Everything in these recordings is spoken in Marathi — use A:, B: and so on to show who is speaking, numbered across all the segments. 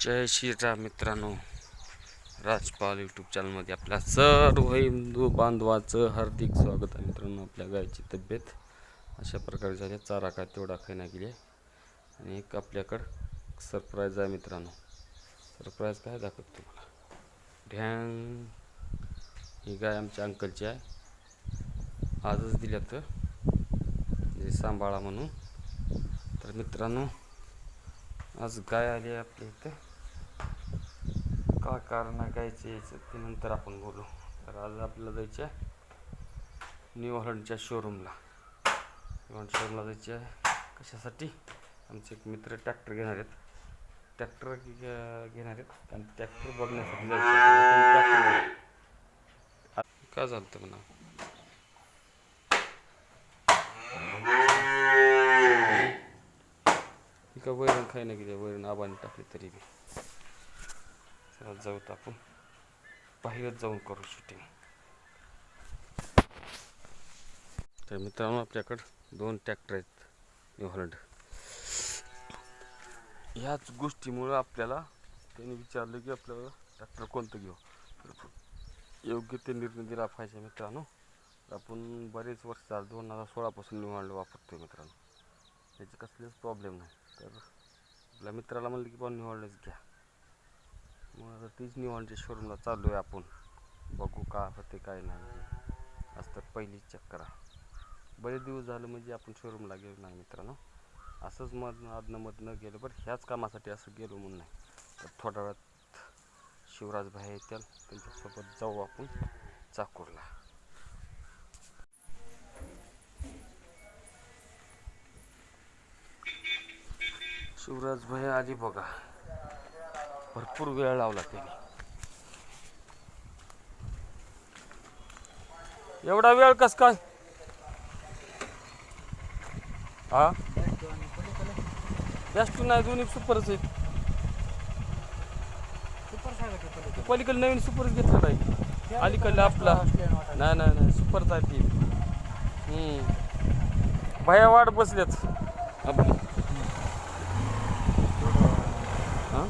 A: जय श्रीराम मित्रांनो, राजपाल यूट्यूब चॅनलमध्ये आपल्या सर्व हिंदू बांधवाचं हार्दिक स्वागत आहे. मित्रांनो, आपल्या गायची तब्येत अशा प्रकारे झाली, चारा काय तेवढा खायला गेली आणि एक आपल्याकडं सरप्राईज आहे. मित्रांनो, सरप्राईज काय दाखवतो तुम्हाला. ढॅंग, ही गाय आमच्या अंकलची आहे. आजच दिल्यात म्हणजे सांभाळा म्हणून. तर मित्रांनो, आज गाय आली आपल्या इथं. काय कारण आहे गायचं यायचं ते नंतर आपण बोलू. तर आज आपल्याला जायचं आहे न्यू हॉलंडच्या शोरूमला. जायचं आहे कशासाठी? आमचे एक मित्र ट्रॅक्टर घेणार आहेत. घेणार आहेत आणि ट्रॅक्टर बघण्यासाठी जायचं. काय झालं तर म्हणा, का वैरण खायला गेले, वैरण आबाने टाकली तरी बी. चला जाऊत आपण, बाहेरच जाऊन करू शूटिंग. तर मित्रांनो, आपल्याकडं 2 ट्रॅक्टर आहेत न्यू हॉलंड. ह्याच गोष्टीमुळं आपल्याला त्यांनी विचारलं की आपल्याला ट्रॅक्टर कोणतं घेऊ. योग्य ते निर्णय दिला पाहिजे. मित्रांनो, आपण बरेच वर्ष 2016पासून न्यू हॉलंड वापरतोय. मित्रांनो, त्याचे कसलेच प्रॉब्लेम नाही. तर आपल्या मित्राला म्हणलं की बा न्यू हॉलंडच घ्या. मग आता तीच न्यू हॉलंडच्या शोरूमला चाललो आहे आपण. बघू का होते काय नाही. आज तर पहिलीच चक्कर आहे. बरेच दिवस झालं म्हणजे आपण शोरूमला गेलो नाही. मित्रांनो, असंच आदनं गेलो, बरं ह्याच कामासाठी असं गेलो म्हणून नाही. तर थोड्या वेळात शिवराज भाई येतील, त्यांच्यासोबत जाऊ आपण चाकूरला. शिवराज भाई आली बघा. भरपूर वेळ लावला त्यांनी. एवढा वेळ कस काय? हा, जास्त नाही, दोन्ही सुपरच आहेत. पलीकडे नवीन सुपरच घेतलं आहे. अलीकडलं आपला नाही सुपरच आहे ती. भया वाट बसल्याच आपली. हां,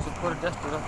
A: सुपर जास्त